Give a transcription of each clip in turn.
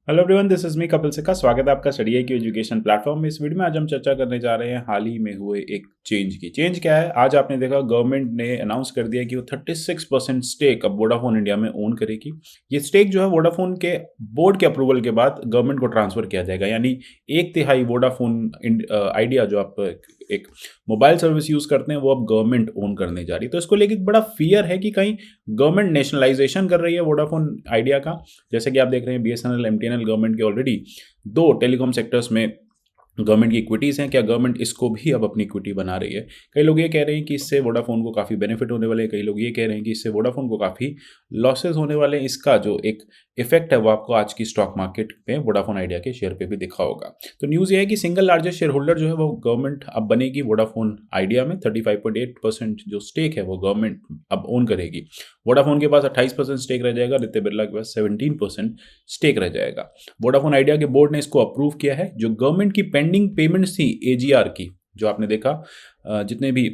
Hello everyone, this is me Kapil सिक्का। स्वागत है आपका स्टडी की एजुकेशन प्लेटफॉर्म में। इस वीडियो में आज हम चर्चा करने जा रहे हैं हाल ही में हुए एक चेंज की। चेंज क्या है? आज आपने देखा गवर्नमेंट ने अनाउंस कर दिया कि वो 36% स्टेक अब वोडाफोन इंडिया में ओन करेगी। ये स्टेक जो है वोडाफोन के बोर्ड के अप्रूवल के बाद गवर्नमेंट को ट्रांसफर किया जाएगा, यानी एक तिहाई वोडाफोन आइडिया जो आप एक मोबाइल सर्विस यूज करते हैं वो अब गवर्नमेंट ओन करने जा रही है। तो इसको लेकर बड़ा फियर है कि कहीं गवर्नमेंट नेशनलाइजेशन कर रही है वोडाफोन आइडिया का। जैसे कि आप देख रहे हैं बीएसएनएल, एमटीएनएल गवर्नमेंट के ऑलरेडी दो टेलीकॉम सेक्टर्स में गवर्नमेंट की इक्विटीज़ हैं। क्या गवर्नमेंट इसको भी अब अपनी इक्विटी बना रही है? कई लोग ये कह रहे हैं कि इससे वोडाफोन को काफ़ी बेनिफिट होने वाले हैं, कई लोग ये कह रहे हैं कि इससे वोडाफोन को काफ़ी लॉसेस होने वाले हैं। इसका जो एक इफेक्ट है वो आपको आज की स्टॉक मार्केट में वोडाफोन आइडिया के शेयर पे भी दिखा होगा। तो न्यूज़ ये है कि सिंगल लार्जेस्ट शेयर होल्डर जो है वो गवर्नमेंट अब बनेगी वोडाफोन आइडिया में। 35.8% जो स्टेक है वो गवर्नमेंट अब ओन करेगी। वोडाफोन के पास 28% स्टेक रह जाएगा, आदित्य बिरला के पास 17% स्टेक रह जाएगा। वोडाफोन आइडिया के बोर्ड ने इसको अप्रूव किया है। जो गवर्नमेंट की पेंडिंग पेमेंट्स थी एजीआर की, जो आपने देखा जितने भी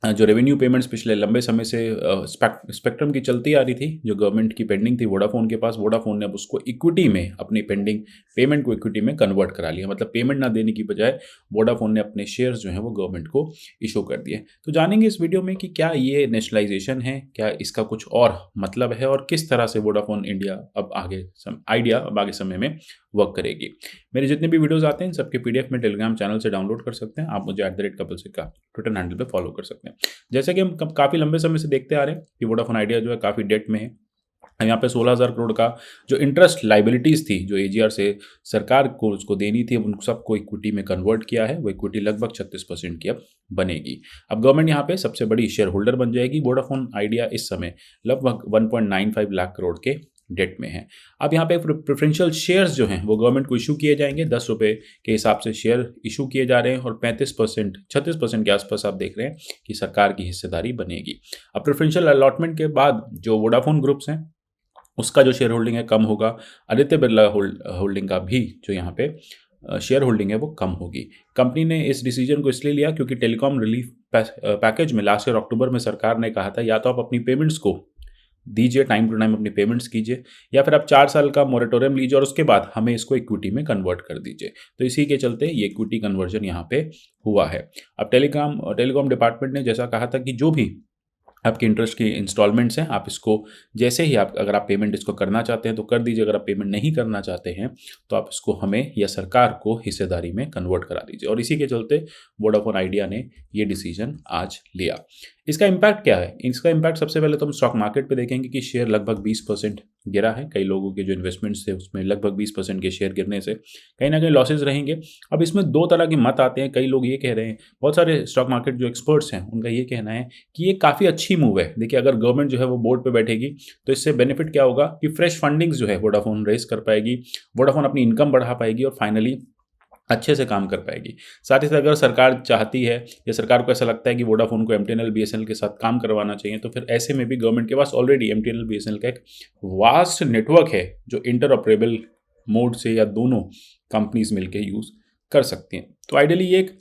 जो रेवेन्यू पेमेंट्स पिछले लंबे समय से स्पेक्ट्रम की चलती आ रही थी, जो गवर्नमेंट की पेंडिंग थी वोडाफोन के पास, वोडाफोन ने अब उसको इक्विटी में, अपनी पेंडिंग पेमेंट को इक्विटी में कन्वर्ट करा लिया। मतलब पेमेंट ना देने की बजाय वोडाफोन ने अपने शेयर्स जो हैं वो गवर्नमेंट को इशू कर दिए। तो जानेंगे इस वीडियो में कि क्या ये नेशनलाइजेशन है, क्या इसका कुछ और मतलब है, और किस तरह से वोडाफोन इंडिया अब आगे समय में वर्क करेगी। मेरे जितने भी वीडियोस आते हैं सबके पीडीएफ में टेलीग्राम चैनल से डाउनलोड कर सकते हैं। आप मुझे @कपिल सिक्का ट्विटर हैंडल पे फॉलो कर सकते हैं। जैसे कि हम काफ़ी लंबे समय से देखते आ रहे हैं कि वोडाफोन आइडिया जो है काफ़ी डेट में है। यहाँ पे 16,000 करोड़ का जो इंटरेस्ट लाइबिलिटीज़ थी, जो एजीआर से सरकार को उसको देनी थी, अब उन सबको इक्विटी में कन्वर्ट किया है। वो इक्विटी लगभग 36% की अब बनेगी। अब गवर्नमेंट यहाँ पे सबसे बड़ी शेयर होल्डर बन जाएगी। वोडाफोन आइडिया इस समय लगभग 1.95 लाख करोड़ के डेट में है। अब यहाँ पे प्रेफरेंशियल शेयर्स जो हैं वो गवर्नमेंट को इशू किए जाएंगे। 10 रुपये के हिसाब से शेयर इशू किए जा रहे हैं और 36% के आसपास आप देख रहे हैं कि सरकार की हिस्सेदारी बनेगी। अब प्रेफरेंशियल अलॉटमेंट के बाद जो वोडाफोन ग्रुप्स हैं उसका जो शेयर होल्डिंग है कम होगा। आदित्य बिरला होल्डिंग का भी जो यहाँ पे शेयर होल्डिंग है वो कम होगी। कंपनी ने इस डिसीजन को इसलिए लिया क्योंकि टेलीकॉम रिलीफ पैकेज में लास्ट ईयर अक्टूबर में सरकार ने कहा था या तो आप अपनी पेमेंट्स को दीजिए, टाइम टू टाइम अपनी पेमेंट्स कीजिए, या फिर आप 4 साल का मोरेटोरियम लीजिए और उसके बाद हमें इसको इक्विटी में कन्वर्ट कर दीजिए। तो इसी के चलते ये इक्विटी कन्वर्जन यहाँ पे हुआ है। अब टेलीकॉम डिपार्टमेंट ने जैसा कहा था कि जो भी आपके इंटरेस्ट की इंस्टॉलमेंट्स हैं, आप इसको जैसे ही अगर आप पेमेंट इसको करना चाहते हैं तो कर दीजिए, अगर आप पेमेंट नहीं करना चाहते हैं तो आप इसको हमें या सरकार को हिस्सेदारी में कन्वर्ट करा दीजिए। और इसी के चलते वोडाफोन आइडिया ने ये डिसीजन आज लिया। इसका इम्पैक्ट क्या है? इसका इम्पैक्ट सबसे पहले तो हम स्टॉक मार्केट पे देखेंगे कि शेयर लगभग 20% गिरा है। कई लोगों के जो इन्वेस्टमेंट्स थे उसमें लगभग 20% के शेयर गिरने से कहीं ना कहीं लॉसेज रहेंगे। अब इसमें दो तरह के मत आते हैं। कई लोग ये कह रहे हैं, बहुत सारे स्टॉक मार्केट जो एक्सपर्ट्स हैं उनका ये कहना है कि ये काफ़ी अच्छी मूव है। देखिए, अगर गवर्नमेंट जो है वो बोर्ड पे बैठेगी तो इससे बेनिफिट क्या होगा कि फ्रेश फंडिंग्स जो है वोडाफोन रेस कर पाएगी, वोडाफोन अपनी इनकम बढ़ा पाएगी और फाइनली अच्छे से काम कर पाएगी। साथ ही साथ अगर सरकार चाहती है या सरकार को ऐसा लगता है कि वोडाफोन को एमटीएनएल बीएसएनएल के साथ काम करवाना चाहिए, तो फिर ऐसे में भी गवर्नमेंट के पास ऑलरेडी एमटीएनएल बीएसएनएल का एक वास्ट नेटवर्क है जो इंटरऑपरेबल मोड से या दोनों कंपनीज मिलकर यूज़ कर सकती हैं। तो आइडियली ये एक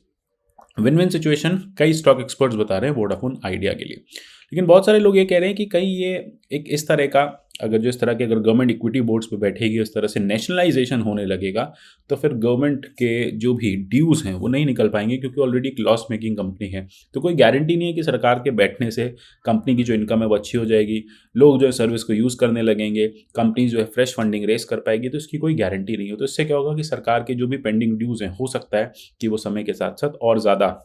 विन विन सिचुएशन कई स्टॉक एक्सपर्ट्स बता रहे हैं वोडाफोन आइडिया के लिए। लेकिन बहुत सारे लोग ये कह रहे हैं कि कहीं ये एक इस तरह का इस तरह के अगर गवर्नमेंट इक्विटी बोर्ड्स पे बैठेगी, इस तरह से नेशनलाइजेशन होने लगेगा तो फिर गवर्नमेंट के जो भी ड्यूज़ हैं वो नहीं निकल पाएंगे, क्योंकि ऑलरेडी एक लॉस मेकिंग कंपनी है। तो कोई गारंटी नहीं है कि सरकार के बैठने से कंपनी की जो इनकम है वो अच्छी हो जाएगी, लोग जो है सर्विस को यूज़ करने लगेंगे, कंपनी जो है फ्रेश फंडिंग रेस कर पाएगी। तो इसकी कोई गारंटी नहीं हो। तो इससे क्या होगा कि सरकार के जो भी पेंडिंग ड्यूज़ हैं हो सकता है कि वो समय के साथ साथ और ज़्यादा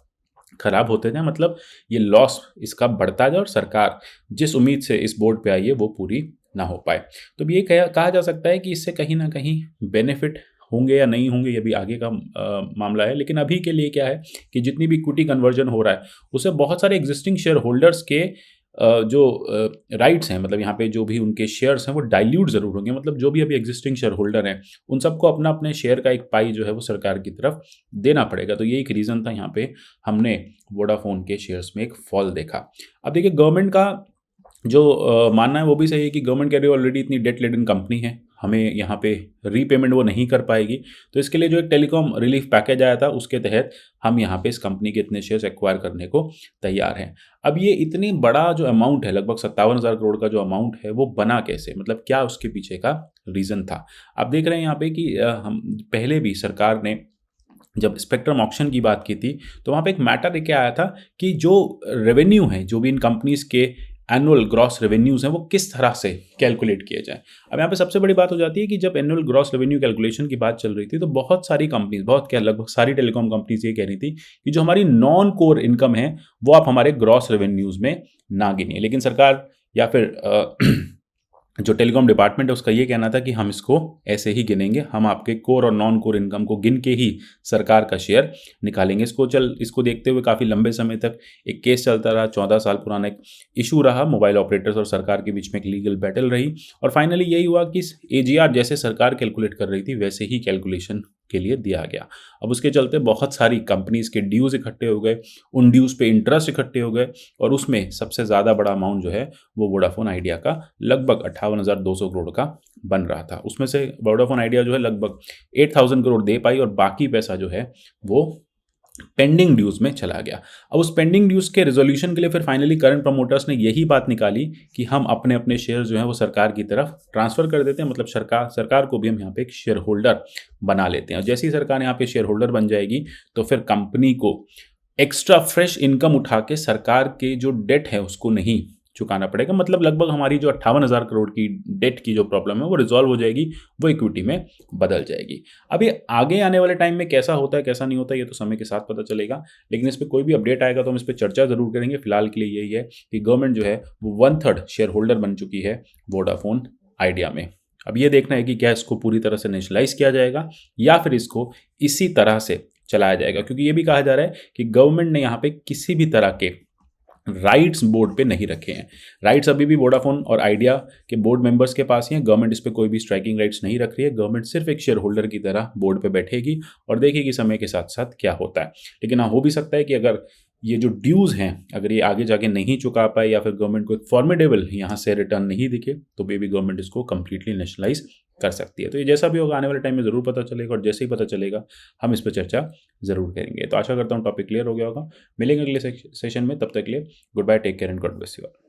खराब होते जाए, मतलब ये लॉस इसका बढ़ता जाए और सरकार जिस उम्मीद से इस बोर्ड पे आई है वो पूरी ना हो पाए। तो ये कहा जा सकता है कि इससे कहीं ना कहीं बेनिफिट होंगे या नहीं होंगे, ये भी आगे का मामला है। लेकिन अभी के लिए क्या है कि जितनी भी इक्विटी कन्वर्जन हो रहा है उससे बहुत सारे एग्जिस्टिंग शेयर होल्डर्स के जो राइट्स हैं, मतलब यहाँ पे जो भी उनके शेयर्स हैं वो डाइल्यूट ज़रूर होंगे। मतलब जो भी अभी एग्जिस्टिंग शेयर होल्डर हैं उन सबको अपना अपने शेयर का एक पाई जो है वो सरकार की तरफ देना पड़ेगा। तो ये एक रीज़न था यहाँ पे हमने वोडाफोन के शेयर्स में एक फॉल देखा। अब देखिए, गवर्नमेंट का जो मानना है वो भी सही है कि गवर्नमेंट कह रही है ऑलरेडी इतनी डेट लेडन कंपनी है, हमें यहाँ पे रीपेमेंट वो नहीं कर पाएगी। तो इसके लिए जो एक टेलीकॉम रिलीफ पैकेज आया था उसके तहत हम यहाँ पे इस कंपनी के इतने शेयर्स एक्वायर करने को तैयार हैं। अब ये इतनी बड़ा जो अमाउंट है, लगभग 57,000 करोड़ का जो अमाउंट है, वो बना कैसे, मतलब क्या उसके पीछे का रीज़न था। आप देख रहे हैं यहाँ पे कि हम पहले भी सरकार ने जब स्पेक्ट्रम ऑक्शन की बात की थी तो वहाँ पे एक मैटर क्या आया था कि जो रेवेन्यू है, जो भी इन कंपनीज़ के एनुअल ग्रॉस रेवेन्यूज़ हैं, वो किस तरह से कैलकुलेट किए जाएँ। अब यहाँ पे सबसे बड़ी बात हो जाती है कि जब एनुअल ग्रॉस रेवेन्यू कैलकुलेशन की बात चल रही थी तो बहुत सारी कंपनीज़, बहुत क्या लगभग सारी टेलीकॉम कंपनीज़ ये कह रही थी कि जो हमारी नॉन कोर इनकम है वो आप हमारे ग्रॉस रेवेन्यूज़ में ना गिनिए। लेकिन सरकार या फिर जो टेलीकॉम डिपार्टमेंट है उसका ये कहना था कि हम इसको ऐसे ही गिनेंगे, हम आपके कोर और नॉन कोर इनकम को गिन के ही सरकार का शेयर निकालेंगे। इसको देखते हुए काफ़ी लंबे समय तक एक केस चलता रहा, 14 साल पुराना एक इशू रहा, मोबाइल ऑपरेटर्स और सरकार के बीच में एक लीगल बैटल रही और फाइनली यही हुआ कि AGR जैसे सरकार कैलकुलेट कर रही थी वैसे ही कैलकुलेशन के लिए दिया गया। अब उसके चलते बहुत सारी कंपनीज़ के ड्यूज़ इकट्ठे हो गए, उन ड्यूज़ पे इंटरेस्ट इकट्ठे हो गए और उसमें सबसे ज़्यादा बड़ा अमाउंट जो है वो वोडाफोन आइडिया का लगभग 58,200 करोड़ का बन रहा था। उसमें से वोडाफोन आइडिया जो है लगभग 8,000 करोड़ दे पाई और बाकी पैसा जो है वो पेंडिंग ड्यूज में चला गया। अब उस पेंडिंग ड्यूज के रिजोल्यूशन के लिए फिर फाइनली करंट प्रमोटर्स ने यही बात निकाली कि हम अपने अपने शेयर जो हैं वो सरकार की तरफ ट्रांसफर कर देते हैं, मतलब सरकार को भी हम यहाँ पे एक शेयर होल्डर बना लेते हैं। और जैसे ही सरकार यहाँ पे शेयर होल्डर बन जाएगी तो फिर कंपनी को एक्स्ट्रा फ्रेश इनकम उठा के सरकार के जो डेट है उसको नहीं चुकाना पड़ेगा, मतलब लगभग हमारी जो 58,000 करोड़ की डेट की जो प्रॉब्लम है वो रिजॉल्व हो जाएगी, वो इक्विटी में बदल जाएगी। अब ये आगे आने वाले टाइम में कैसा होता है कैसा नहीं होता है ये तो समय के साथ पता चलेगा, लेकिन इस पर कोई भी अपडेट आएगा तो हम इस पर चर्चा जरूर करेंगे। फिलहाल के लिए यही है कि गवर्नमेंट जो है वो 1/3 शेयर होल्डर बन चुकी है वोडाफोन आइडिया में। अब ये देखना है कि क्या इसको पूरी तरह से नेशनलाइज किया जाएगा या फिर इसको इसी तरह से चलाया जाएगा, क्योंकि ये भी कहा जा रहा है कि गवर्नमेंट ने यहाँ पे किसी भी तरह के राइट्स बोर्ड पे नहीं रखे हैं। राइट्स अभी भी वोडाफोन और आइडिया के बोर्ड मेंबर्स के पास ही हैं। गवर्नमेंट इस पे कोई भी स्ट्राइकिंग राइट्स नहीं रख रही है। गवर्नमेंट सिर्फ एक शेयर होल्डर की तरह बोर्ड पे बैठेगी और देखेगी समय के साथ साथ क्या होता है। लेकिन हाँ, हो भी सकता है कि अगर ये जो ड्यूज़ हैं अगर ये आगे जाके नहीं चुका पाए या फिर गवर्नमेंट को एक फॉर्मेडेबल यहाँ से रिटर्न नहीं दिखे तो मे बी गवर्नमेंट इसको कंप्लीटली नेशनलाइज कर सकती है। तो ये जैसा भी होगा आने वाले टाइम में ज़रूर पता चलेगा और जैसे ही पता चलेगा हम इस पर चर्चा ज़रूर करेंगे। तो आशा करता हूँ टॉपिक क्लियर हो गया होगा। मिलेंगे अगले सेशन में, तब तक के लिए good bye, take care and God bless you all.